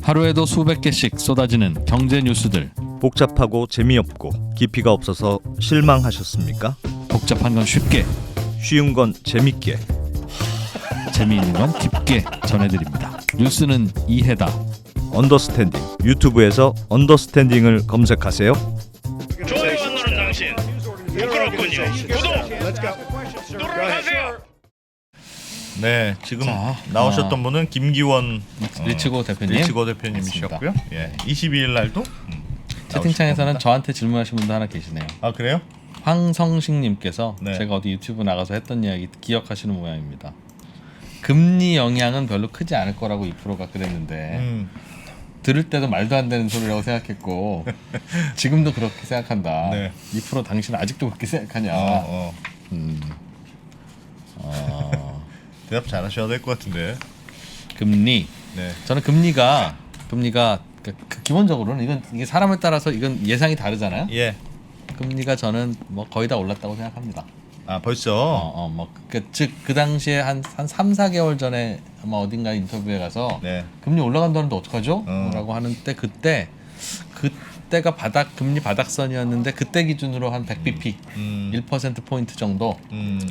하루에도 수백 개씩 쏟아지는 경제 뉴스들. 복잡하고 재미없고 깊이가 없어서 실망하셨습니까? 복잡한 건 쉽게, 쉬운 건 재밌게. 재미있는 건 깊게 전해드립니다. 뉴스는 이해다. 언더스탠딩. 유튜브에서 언더스탠딩을 검색하세요. 좋아요 안 누른 당신 부끄럽군요. 구독 누르세요. 네, 지금 자, 나오셨던 분은 김기원 리치고 대표님. 리치고 대표님이셨고요. 예, 22일 날도 채팅창에서는 나오실 저한테 질문하신 분도 하나 계시네요. 아 그래요? 황성식님께서 네. 제가 어디 유튜브 나가서 했던 이야기 기억하시는 모양입니다. 금리 영향은 별로 크지 않을 거라고 2%가 그랬는데 들을 때도 말도 안 되는 소리라고 생각했고 지금도 그렇게 생각한다. 네. 2% 당신 아직도 그렇게 생각하냐? 대답 잘하셔야 될 것 같은데. 금리. 네, 저는 금리가 기본적으로는 이게 사람에 따라서 이건 예상이 다르잖아요. 예. 금리가 저는 뭐 거의 다 올랐다고 생각합니다. 아 벌써. 즉 그 당시에 한 3, 4개월 전에 아마 어딘가 인터뷰에 가서 네. 금리 올라간다는데 어떡하죠? 어. 라고 하는데 그때가 금리 바닥선이었는데 그때 기준으로 한 100bp 1% 포인트 정도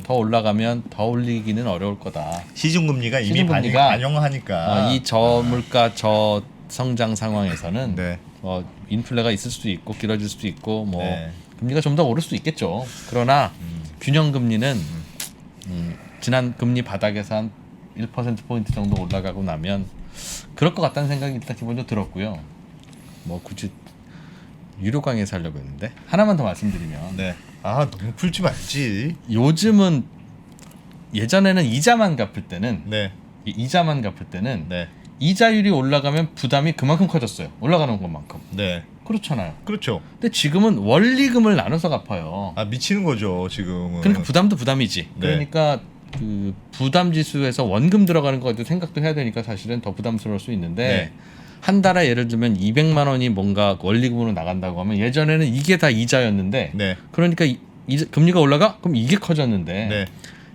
더 올라가면 더 올리기는 어려울 거다. 시중금리가 이미 시중금리가 반영하니까. 이 저물가 저 성장 상황에서는 네. 인플레가 있을 수도 있고 길어질 수도 있고 뭐 네. 금리가 좀 더 오를 수도 있겠죠. 그러나 균형 금리는 지난 금리 바닥에서 한 1% 포인트 정도 올라가고 나면 그럴 것 같다는 생각이 일단 기본적으로 들었고요. 뭐 굳이 유료 강의에서 하려고 했는데 하나만 더 말씀드리면 네. 아 너무 풀지 말지. 요즘은 예전에는 이자만 갚을 때는 네. 네. 네. 이자율이 올라가면 부담이 그만큼 커졌어요. 올라가는 것만큼. 네. 그렇잖아요. 그렇죠. 근데 지금은 원리금을 나눠서 갚아요. 아 미치는 거죠 지금은. 그러니까 부담도 부담이지. 네. 그러니까 그 부담 지수에서 원금 들어가는 거에도 생각도 해야 되니까 사실은 더 부담스러울 수 있는데 네. 한 달에 예를 들면 200만 원이 뭔가 원리금으로 나간다고 하면 예전에는 이게 다 이자였는데 네. 그러니까 금리가 올라가? 그럼 이게 커졌는데 네.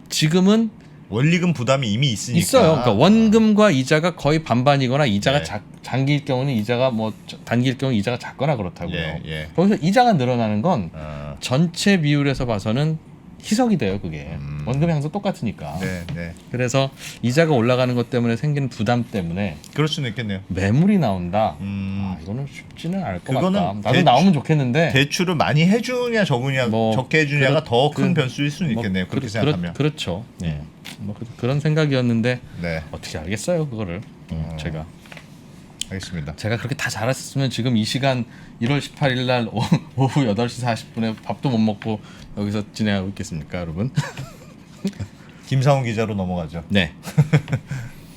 지금은 원리금 부담이 이미 있으니까. 있어요. 그러니까 원금과 이자가 거의 반반이거나 이자가 네. 장기일 경우는 이자가 뭐 단기일 경우 이자가 작거나 그렇다고요. 예, 예. 거기서 이자가 늘어나는 건 아, 전체 비율에서 봐서는 희석이 돼요. 그게 원금이 항상 똑같으니까. 네, 네. 그래서 이자가 올라가는 것 때문에 생기는 부담 때문에 그럴 수는 있겠네요. 매물이 나온다. 음. 이거는 쉽지는 않을 것 그거는 같다. 나도 나오면 좋겠는데. 대출을 많이 해주냐 적으냐 뭐 적게 해주냐가 더 큰 그- 변수일 수는 있겠네요. 그렇게 생각하면. 그렇죠. 예. 뭐 그런 생각이었는데 네, 어떻게 알겠어요 그거를. 제가 알겠습니다. 그렇게 다 잘했으면 지금 이 시간 1월 18일 날 오후 8시 40분에 밥도 못 먹고 여기서 진행하고 있겠습니까, 여러분? 김상훈 기자로 넘어가죠. 네.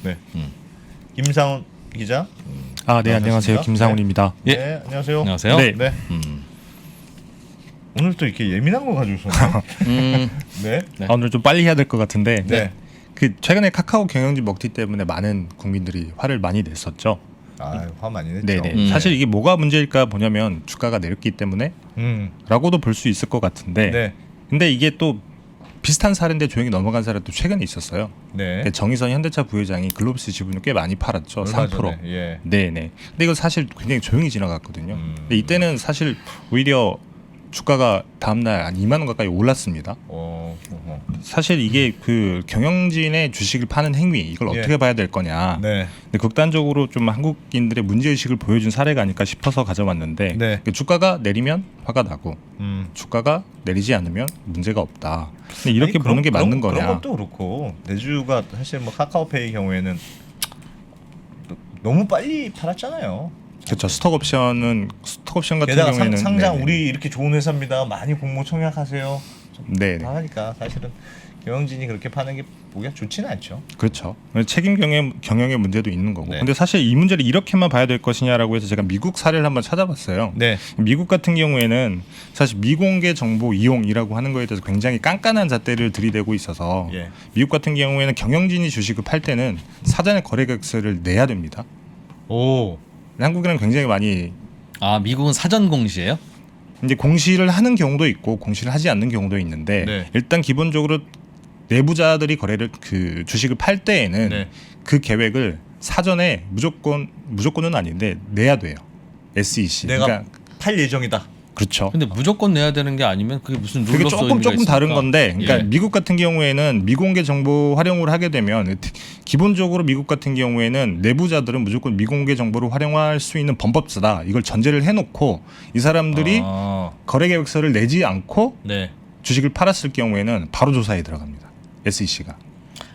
네, 김상훈 기자. 아, 네, 안녕하세요. 반갑습니다. 김상훈입니다. 예. 네, 안녕하세요. 안녕하세요. 네. 네. 오늘 또 이렇게 예민한 거 가져오셨나요? 네. 네. 아, 오늘 좀 빨리 해야 될 것 같은데 네. 그 최근에 카카오 경영진 먹튀 때문에 많은 국민들이 화를 많이 냈었죠. 아, 화 많이 냈죠. 네네. 사실 이게 뭐가 문제일까 보냐면 주가가 내렸기 때문에 라고도 볼 수 있을 것 같은데 네. 근데 이게 또 비슷한 사례인데 조용히 넘어간 사례도 최근에 있었어요. 네. 정의선 현대차 부회장이 글로비스 지분을 꽤 많이 팔았죠. 얼마 3%. 전에, 예. 네네. 근데 이거 사실 굉장히 조용히 지나갔거든요. 근데 이때는 사실 오히려 주가가 다음날 한 2만 원 가까이 올랐습니다. 사실 이게 그 경영진의 주식을 파는 행위 이걸 예. 어떻게 봐야 될 거냐. 네. 근데 극단적으로 좀 한국인들의 문제의식을 보여준 사례가 아닐까 싶어서 가져왔는데 네. 그 주가가 내리면 화가 나고 주가가 내리지 않으면 문제가 없다. 근데 이렇게 아니, 보는 게 맞는 그런 거냐. 것도 그렇고 내주가 사실 뭐 카카오페이 경우에는 너무 빨리 팔았잖아요. 그렇죠. 스톡 옵션 같은 게다가 경우에는 상장 네네. 우리 이렇게 좋은 회사입니다. 많이 공모 청약하세요. 네네. 다 하니까 사실은 경영진이 그렇게 파는 게 보기가 좋지는 않죠. 그렇죠. 책임 경영의 문제도 있는 거고. 네. 근데 사실 이 문제를 이렇게만 봐야 될 것이냐라고 해서 제가 미국 사례를 한번 찾아봤어요. 네. 미국 같은 경우에는 사실 미공개 정보 이용이라고 하는 거에 대해서 굉장히 깐깐한 잣대를 들이대고 있어서 예. 미국 같은 경우에는 경영진이 주식을 팔 때는 사전에 거래 계획서를 내야 됩니다. 오. 한국에는 굉장히 많이 미국은 사전 공시예요? 이제 공시를 하는 경우도 있고 공시를 하지 않는 경우도 있는데 네. 일단 기본적으로 내부자들이 거래를 그 주식을 팔 때에는 네. 그 계획을 사전에 무조건은 아닌데 내야 돼요. SEC. 내가 그러니까 팔 예정이다. 그렇죠. 근데 무조건 내야 되는 게 아니면 그게 무슨 그게 룰로서 의미가 조금 다른 있습니까? 건데, 그러니까 예. 미국 같은 경우에는 미공개 정보 활용을 하게 되면 기본적으로 미국 같은 경우에는 내부자들은 무조건 미공개 정보를 활용할 수 있는 범법자다. 이걸 전제를 해놓고 이 사람들이 거래 계획서를 내지 않고 네. 주식을 팔았을 경우에는 바로 조사에 들어갑니다. SEC가.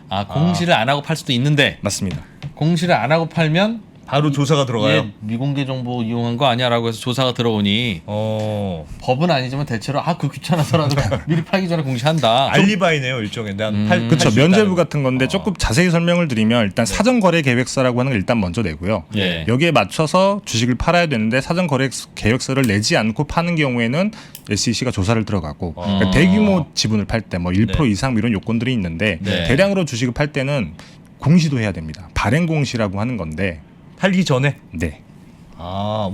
아 공시를 안 하고 팔 수도 있는데 맞습니다. 공시를 안 하고 팔면 바로 조사가 들어가요. 얘 미공개 정보 이용한 거 아니야라고 해서 조사가 들어오니 법은 아니지만 대체로 그 귀찮아서라도 미리 팔기 전에 공시한다. 알리바이네요 일종의. 그렇죠. 면죄부 같은 건데 조금 자세히 설명을 드리면 일단 사전 거래 계획서라고 하는 걸 일단 먼저 내고요. 예. 여기에 맞춰서 주식을 팔아야 되는데 사전 거래 계획서를 내지 않고 파는 경우에는 SEC가 조사를 들어가고 그러니까 대규모 지분을 팔 때 뭐 1% 네. 이상 이런 요건들이 있는데 네. 대량으로 주식을 팔 때는 공시도 해야 됩니다. 발행 공시라고 하는 건데 팔기 전에. 네.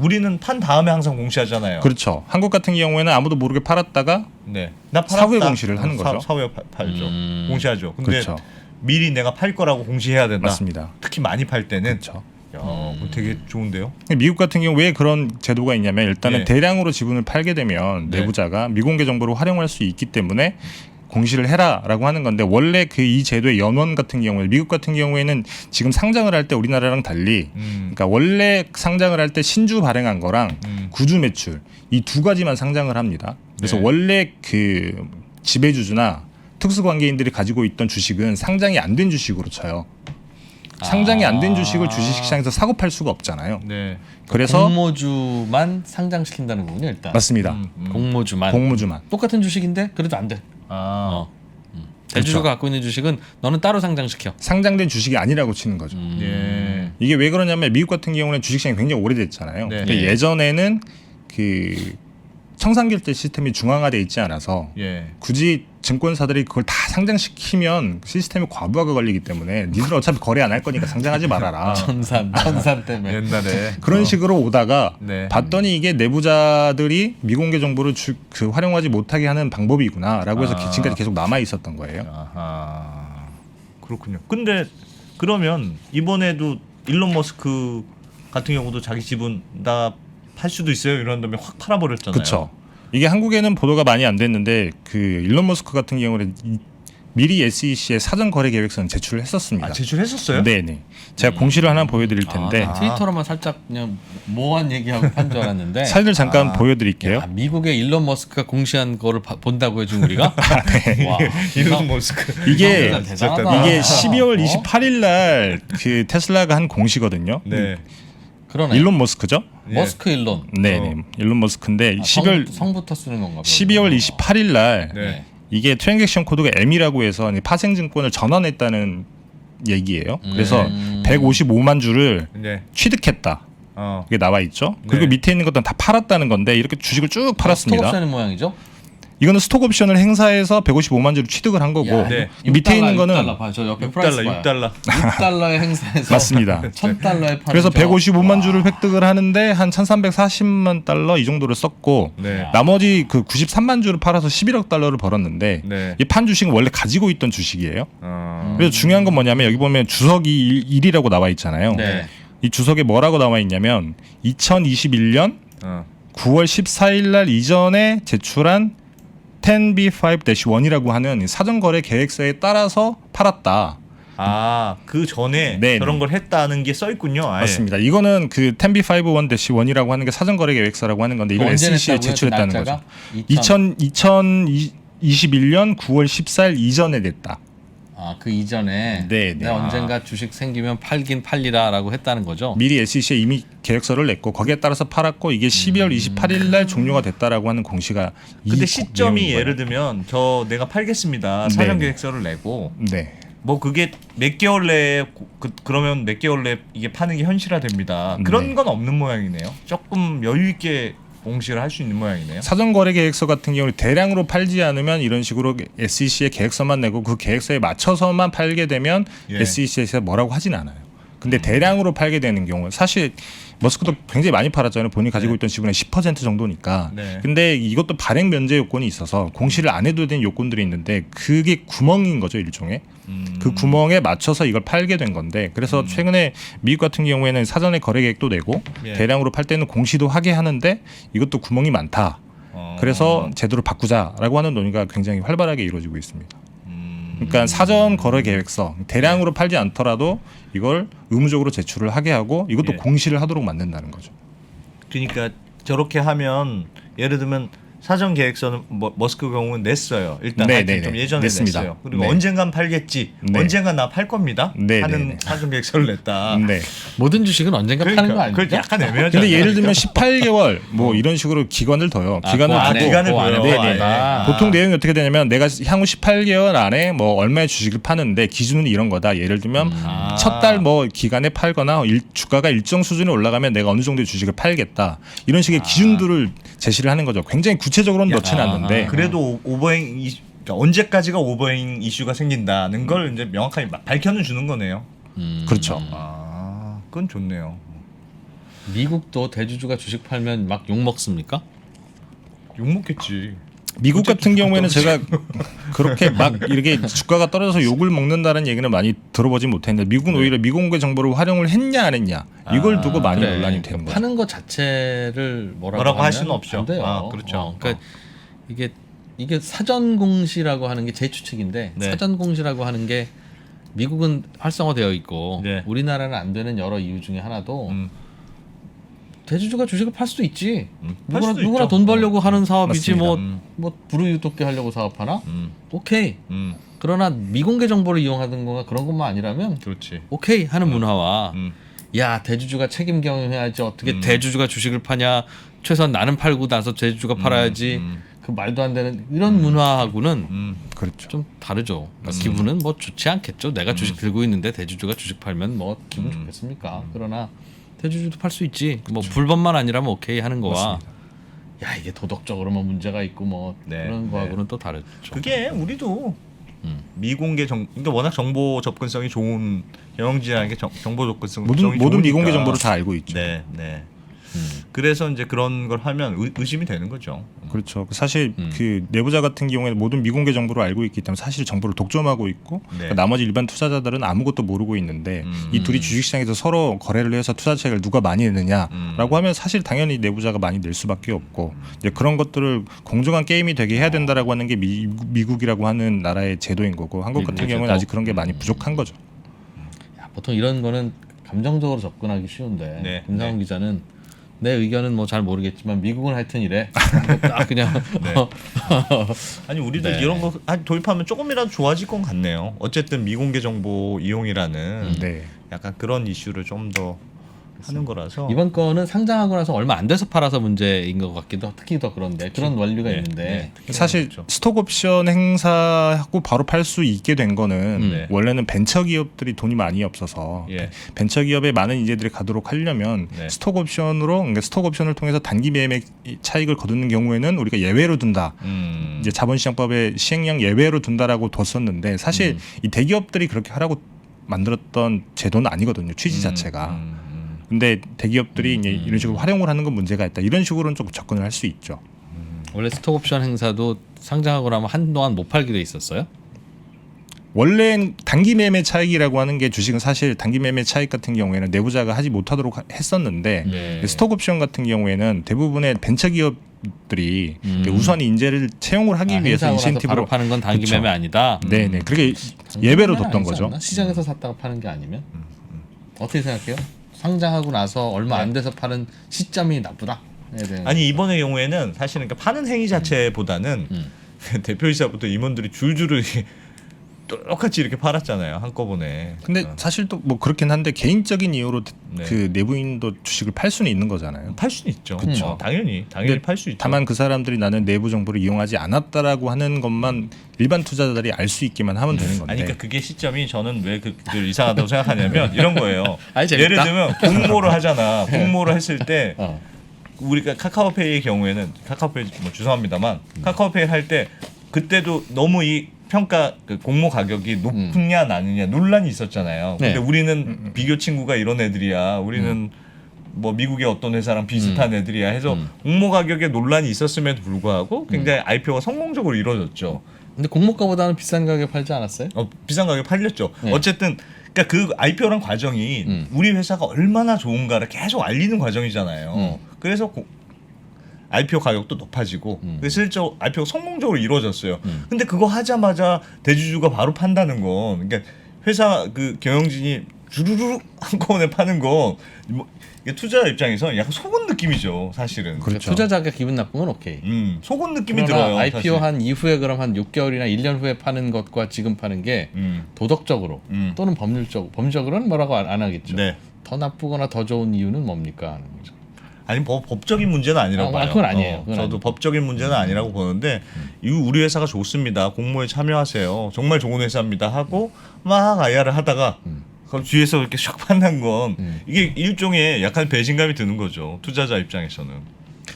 우리는 판 다음에 항상 공시하잖아요. 그렇죠. 한국 같은 경우에는 아무도 모르게 팔았다가 네. 나 팔았다. 사후에 공시를 하는 거죠. 사후에 팔죠. 공시하죠. 근데 그렇죠. 미리 내가 팔 거라고 공시해야 된다. 맞습니다. 특히 많이 팔 때는. 그렇죠. 야, 그거 되게 좋은데요. 미국 같은 경우 왜 그런 제도가 있냐면 일단은 예. 대량으로 지분을 팔게 되면 네. 내부자가 미공개 정보를 활용할 수 있기 때문에 공시를 해라라고 하는 건데 원래 이 제도의 연원 같은 경우에 미국 같은 경우에는 지금 상장을 할 때 우리나라랑 달리 그러니까 원래 상장을 할 때 신주 발행한 거랑 구주 매출 이 두 가지만 상장을 합니다. 그래서 네. 원래 그 지배주주나 특수관계인들이 가지고 있던 주식은 상장이 안 된 주식으로 쳐요. 상장이 안 된 주식을 주식시장에서 사고 팔 수가 없잖아요. 네. 그래서 공모주만 상장시킨다는 거군요 일단. 맞습니다. 공모주만. 공모주만. 똑같은 주식인데 그래도 안 돼. 대주주가 그렇죠. 갖고 있는 주식은 너는 따로 상장시켜. 상장된 주식이 아니라고 치는 거죠. 예. 이게 왜 그러냐면 미국 같은 경우는 주식시장이 굉장히 오래됐잖아요. 네. 근데 예전에는 그 청산결제 시스템이 중앙화돼 있지 않아서 예. 굳이 증권사들이 그걸 다 상장시키면 시스템에 과부하가 걸리기 때문에 니들 어차피 거래 안 할 거니까 상장하지 말아라. 천산 때문에. 옛날에 그런 식으로 오다가 네. 봤더니 이게 내부자들이 미공개 정보를 활용하지 못하게 하는 방법이구나라고 해서 지금까지 계속 남아 있었던 거예요. 아하. 그렇군요. 근데 그러면 이번에도 일론 머스크 같은 경우도 자기 지분 다 팔 수도 있어요. 이런 다음에 확 팔아버렸잖아요. 그렇죠. 이게 한국에는 보도가 많이 안 됐는데 그 일론 머스크 같은 경우는 미리 SEC에 사전 거래 계획서는 제출을 했었습니다. 제출했었어요? 네네. 제가 공시를 하나 보여드릴 텐데 트위터로만 살짝 그냥 모호한 얘기하고 한 줄 알았는데. 사진을 잠깐 보여드릴게요. 야, 미국의 일론 머스크가 공시한 거를 본다고요 지금 우리가? 와, 일론 머스크. 이게 대단하다. 이게 12월 28일 날 그 테슬라가 한 공시거든요. 네. 그러네. 일론 머스크죠? 머스크 일론. 네네. 일론 머스크인데 12월 성부터 쓰는 건가 봐요. 12월 28일 날 네. 이게 트랜잭션 코드가 M이라고 해서 파생증권을 전환했다는 얘기예요. 그래서 155만 주를 네. 취득했다. 이게 나와 있죠. 그리고 네. 밑에 있는 것들은 다 팔았다는 건데 이렇게 주식을 쭉 팔았습니다. 스톡옵션의 모양이죠? 이거는 스톡 옵션을 행사해서 155만 주를 취득을 한 거고 야, 네. 이 밑에 있는 거는 6달러 봐요. 저 옆에 프라이스 6달러, 봐요. 6달러. 6달러에 행사해서 맞습니다. 1000달러에 파는 그래서 저. 155만 주를 획득을 하는데 한 1340만 달러 이 정도를 썼고 네. 나머지 그 93만 주를 팔아서 11억 달러를 벌었는데 네. 이 판 주식은 원래 가지고 있던 주식이에요. 어. 그래서 중요한 건 뭐냐면 여기 보면 주석이 1이라고 나와 있잖아요. 네. 이 주석에 뭐라고 나와 있냐면 2021년 어. 9월 14일 날 이전에 제출한 10B5-1이라고 하는 사전 거래 계획서에 따라서 팔았다. 그 전에 네. 저런 걸 했다는 게 써 있군요. 아예. 맞습니다. 이거는 그 10B51-1이라고 하는 게 사전 거래 계획서라고 하는 건데 이걸 언제 SEC에 냈다고요? 제출했다는 그 거죠. 날짜가? 2021년 9월 14일 이전에 냈다. 그 이전에 네, 네. 내가 언젠가 주식 생기면 팔긴 팔리라라고 했다는 거죠. 미리 SEC에 이미 계획서를 냈고 거기에 따라서 팔았고 이게 12월 28일 날 종료가 됐다라고 하는 공시가 근데 이 시점이 내용인 예를 거예요. 들면 내가 팔겠습니다. 네. 사전 계획서를 내고 네. 뭐 그게 몇 개월 내에 그러면 몇 개월 내에 이게 파는 게 현실화됩니다. 그런 네. 건 없는 모양이네요. 조금 여유 있게 공시를 할 수 있는 모양이네요. 사전 거래 계획서 같은 경우는 대량으로 팔지 않으면 이런 식으로 SEC에 계획서만 내고 그 계획서에 맞춰서만 팔게 되면 예. SEC에서 뭐라고 하진 않아요. 근데 대량으로 팔게 되는 경우 사실 머스크도 굉장히 많이 팔았잖아요. 본인이 가지고 있던 지분의 10% 정도니까. 네. 근데 이것도 발행 면제 요건이 있어서 공시를 안 해도 되는 요건들이 있는데 그게 구멍인 거죠, 일종의. 그 구멍에 맞춰서 이걸 팔게 된 건데 그래서 최근에 미국 같은 경우에는 사전에 거래 계획도 내고 예. 대량으로 팔 때는 공시도 하게 하는데 이것도 구멍이 많다. 그래서 제도를 바꾸자라고 하는 논의가 굉장히 활발하게 이루어지고 있습니다. 그러니까 사전 거래 계획서 대량으로 팔지 않더라도 이걸 의무적으로 제출을 하게 하고 이것도 예. 공시를 하도록 만든다는 거죠. 그러니까 저렇게 하면 예를 들면 사전 계획서는 머스크 경우는 냈어요. 일단 네, 하여튼 네, 좀 네. 예전에 냈습니다. 냈어요. 그리고 네. 언젠간 팔겠지. 네. 언젠간 나 팔 겁니다. 네, 하는 네, 네. 사전 계획서를 냈다. 네. 모든 주식은 언젠가 파는 거 그러니까 아닙니까? 그 약간 애매하죠. 근데 예를 들면 18개월 뭐 이런 식으로 기간을 둬요. 기간을 그 두고 안에, 기간을 그 안에 둬요. 네, 네. 아. 보통 내용이 어떻게 되냐면 내가 향후 18개월 안에 뭐 얼마의 주식을 파는데 기준은 이런 거다. 예를 들면 첫 달 뭐 기간에 팔거나 주가가 일정 수준에 올라가면 내가 어느 정도의 주식을 팔겠다. 이런 식의 기준들을 제시를 하는 거죠. 굉장히 구체적으로는 넣지는 않는데 그래도 오버행 그러니까 언제까지가 오버행 이슈가 생긴다는 걸 이제 명확하게 밝혀는 주는 거네요. 그렇죠. 아, 그건 좋네요. 미국도 대주주가 주식 팔면 막 욕 먹습니까? 욕 먹겠지. 미국 같은 경우에는 제가 그렇게 막 이렇게 주가가 떨어져서 욕을 먹는다는 얘기는 많이 들어보진 못했는데 미국은 오히려 미공개 정보를 활용을 했냐 안 했냐 이걸 두고 많이 그래. 논란이 되는 거죠. 파는 것 자체를 뭐라고 뭐라고 할 하면 수는 없죠. 안 돼요. 아, 그렇죠. 그러니까 이게 사전 공시라고 하는 게 제 추측인데 네. 사전 공시라고 하는 게 미국은 활성화되어 있고 네. 우리나라는 안 되는 여러 이유 중에 하나도 음. 대주주가 주식을 팔 수도 있지. 팔 수도 누구나 있죠. 돈 벌려고 하는 사업이지 맞습니다. 뭐 불우유독게 하려고 사업하나? 음. 오케이. 그러나 미공개 정보를 이용하는 거가 그런 것만 아니라면 그렇지. 오케이 하는 문화와 음. 야 대주주가 책임 경영해야지 어떻게 대주주가 주식을 파냐 최소한 나는 팔고 나서 대주주가 팔아야지 그 말도 안 되는 이런 문화하고는 그렇죠. 좀 다르죠. 그러니까 기분은 뭐 좋지 않겠죠. 내가 주식 들고 있는데 대주주가 주식 팔면 뭐 기분 좋겠습니까? 그러나 대주주도 팔 수 있지. 뭐 불법만 아니라면 오케이 하는 거와 야 이게 도덕적으로 뭐 문제가 있고 뭐 네, 그런 거하고는 또 다르죠. 그게 우리도 미공개 그러니까 워낙 정보 접근성이 좋은 경영진이라는 게 정보 접근성 모든 미공개 정보를 다 알고 있죠. 네, 네. 그래서 이제 그런 걸 하면 의심이 되는 거죠. 그렇죠. 사실 그 내부자 같은 경우에는 모든 미공개 정보를 알고 있기 때문에 사실 정보를 독점하고 있고 네. 그러니까 나머지 일반 투자자들은 아무것도 모르고 있는데 이 둘이 주식시장에서 서로 거래를 해서 투자책을 누가 많이 내느냐라고 하면 사실 당연히 내부자가 많이 낼 수밖에 없고 이제 그런 것들을 공정한 게임이 되게 해야 된다라고 하는 게 미국이라고 하는 나라의 제도인 거고 한국 같은 경우는 아직 그런 게 많이 부족한 거죠. 야, 보통 이런 거는 감정적으로 접근하기 쉬운데 네, 김상훈 네. 기자는 내 의견은 뭐 잘 모르겠지만 미국은 하여튼 이래. 딱 그냥 아니 우리도 네. 이런 거 도입하면 조금이라도 좋아질 것 같네요. 어쨌든 미공개 정보 이용이라는 네. 약간 그런 이슈를 좀 더 하는 거라서 이번 거는 상장하고 나서 얼마 안 돼서 팔아서 문제인 것 같기도 특히 더 그런데 그런 원리가 네, 있는데 네. 사실 그렇죠. 스톡 옵션 행사하고 바로 팔 수 있게 된 거는 네. 원래는 벤처 기업들이 돈이 많이 없어서 예. 벤처 기업에 많은 인재들이 가도록 하려면 네. 스톡 옵션으로 그러니까 스톡 옵션을 통해서 단기 매매 차익을 거두는 경우에는 우리가 예외로 둔다. 이제 자본시장법의 시행령 예외로 둔다라고 뒀었는데 사실 이 대기업들이 그렇게 하라고 만들었던 제도는 아니거든요. 취지 자체가. 근데 대기업들이 이제 이런 식으로 활용을 하는 건 문제가 있다. 이런 식으로는 좀 접근을 할 수 있죠. 원래 스톡옵션 행사도 상장하고 나면 한동안 못 팔기도 있었어요. 원래는 단기 매매 차익이라고 하는 게 주식은 사실 단기 매매 차익 같은 경우에는 내부자가 하지 못하도록 했었는데 네. 스톡 옵션 같은 경우에는 대부분의 벤처 기업들이 우선 인재를 채용을 하기 위해서 행사하고 나서 바로 인센티브로 파는 건 단기 그쵸. 매매 아니다. 네네 그렇게 단기 예외로 매매는 뒀던 아니지 거죠. 않나? 시장에서 샀다가 파는 게 아니면 어떻게 생각해요? 상장하고 나서 얼마 안 돼서 파는 시점이 나쁘다. 아니 이번의 경우에는 사실은 그러니까 파는 행위 자체보다는 대표이사부터 임원들이 줄줄을 똑같이 이렇게 팔았잖아요 한꺼번에. 근데 사실 또 뭐 그렇긴 한데 개인적인 이유로 네. 그 내부인도 주식을 팔 수는 있는 거잖아요. 팔 수는 있죠. 그쵸. 당연히 근데 팔 수 있죠. 다만 그 사람들이 나는 내부 정보를 이용하지 않았다라고 하는 것만 일반 투자자들이 알 수 있게만 하면 되는 건데. 아니 그러니까 그게 시점이 저는 왜 그들 이상하다고 생각하냐면 이런 거예요. 아니, 재밌다. 예를 들면 공모를 하잖아. 공모를 했을 때 어. 우리가 카카오페이의 경우에는 카카오페이 뭐 죄송합니다만 카카오페이 할 때 그때도 너무 이 평가 그 공모 가격이 높냐 낮느냐 논란이 있었잖아요. 근데 네. 우리는 비교 친구가 이런 애들이야. 우리는 뭐 미국의 어떤 회사랑 비슷한 애들이야 해서 공모 가격에 논란이 있었음에도 불구하고 굉장히 IPO가 성공적으로 이루어졌죠. 근데 공모가보다는 비싼 가격에 팔지 않았어요? 비싼 가격에 팔렸죠. 네. 어쨌든 그러니까 그 IPO란 과정이 우리 회사가 얼마나 좋은가를 계속 알리는 과정이잖아요. 그래서 IPO 가격도 높아지고 그래서 실제로 IPO 성공적으로 이루어졌어요. 근데 그거 하자마자 대주주가 바로 판다는 건 그러니까 회사 그 경영진이 주르륵 한꺼번에 파는 건 뭐, 이게 투자 입장에서 약간 속은 느낌이죠, 사실은. 그렇죠. 투자자가 기분 나쁜 건 오케이. 속은 느낌이 그러나 들어요. IPO 사실. 한 이후에 그럼 한 6개월이나 1년 후에 파는 것과 지금 파는 게 도덕적으로 또는 법률적으로는 뭐라고 안 하겠죠. 네. 더 나쁘거나 더 좋은 이유는 뭡니까 하는 거죠. 아니 법적인 문제는 아니라고 봐요. 그건 아니에요. 그건 저도 아니에요. 법적인 문제는 아니라고 보는데 이거 우리 회사가 좋습니다. 공모에 참여하세요. 정말 좋은 회사입니다 하고 막 IR을 하다가 그럼 뒤에서 이렇게 샥 판단 건 이게 일종의 약간 배신감이 드는 거죠. 투자자 입장에서는.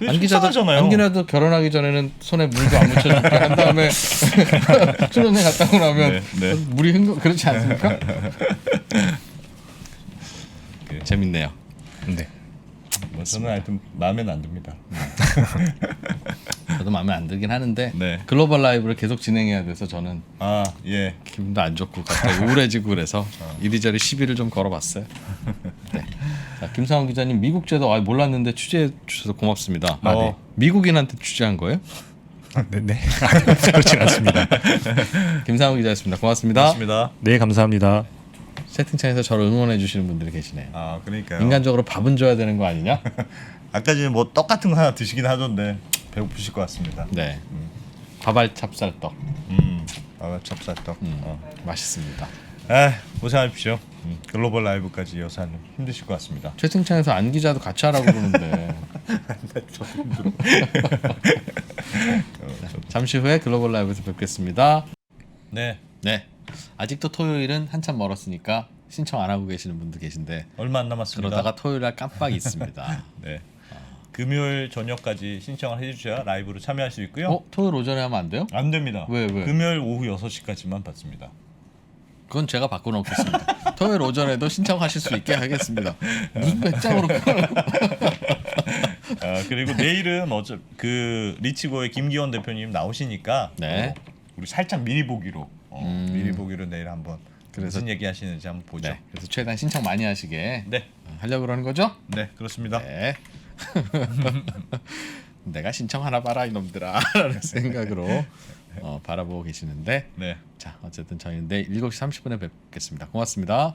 안 기자도 속상하잖아요. 안 기자도 결혼하기 전에는 손에 물도 안 묻혀줄게 한 다음에 수련회 갔다 오고 나면 네. 물이 흥거 그렇지 않습니까? 재밌네요. 네. 뭐 저는 하여튼 마음에는 안 듭니다. 저도 마음에 안 들긴 하는데 네. 글로벌 라이브를 계속 진행해야 돼서 저는 아 예. 기분도 안 좋고 갑자기 우울해지고 그래서 이리저리 시비를 좀 걸어봤어요. 네. 자, 김상원 기자님 미국제도 몰랐는데 취재해 주셔서 고맙습니다. 네. 미국인한테 취재한 거예요? 네. 그렇진 않습니다. 김상원 기자였습니다. 고맙습니다. 고맙습니다. 네, 감사합니다. 채팅창에서 저를 응원해 주시는 분들이 계시네요. 아 그러니까요. 인간적으로 밥은 줘야 되는 거 아니냐? 아까 전에 뭐 떡 같은 거 하나 드시긴 하던데 배고프실 것 같습니다. 네. 밥알 찹쌀떡. 찹쌀떡. 맛있습니다. 고생하십시오. 글로벌 라이브까지 이어서 하는 힘드실 것 같습니다. 채팅창에서 안 기자도 같이 하라고 그러는데. 잠시 후에 글로벌 라이브에서 뵙겠습니다. 네. 네. 아직도 토요일은 한참 멀었으니까 신청 안 하고 계시는 분도 계신데 얼마 안 남았습니다. 그러다가 토요일 날 깜빡 있습니다. 네. 금요일 저녁까지 신청을 해주셔야 라이브로 참여할 수 있고요. 토요일 오전에 하면 안 돼요? 안 됩니다. 왜? 금요일 오후 6시까지만 받습니다. 그건 제가 바꿔놓겠습니다. 토요일 오전에도 신청하실 수 있게 하겠습니다. 무슨 배짱으로 그리고 내일은 그 리치고의 김기원 대표님 나오시니까 네. 우리 살짝 미리 보기로 미리 보기로 내일 한번 그래서- 무슨 얘기 하시는지 한번 보죠. 네. 그래서 최대한 신청 많이 하시게 네, 하려고 그러는 거죠? 네 그렇습니다. 네. 내가 신청하나 봐라 이놈들아 라는 생각으로 바라보고 계시는데 네. 자 어쨌든 저희는 내일 7시 30분에 뵙겠습니다. 고맙습니다.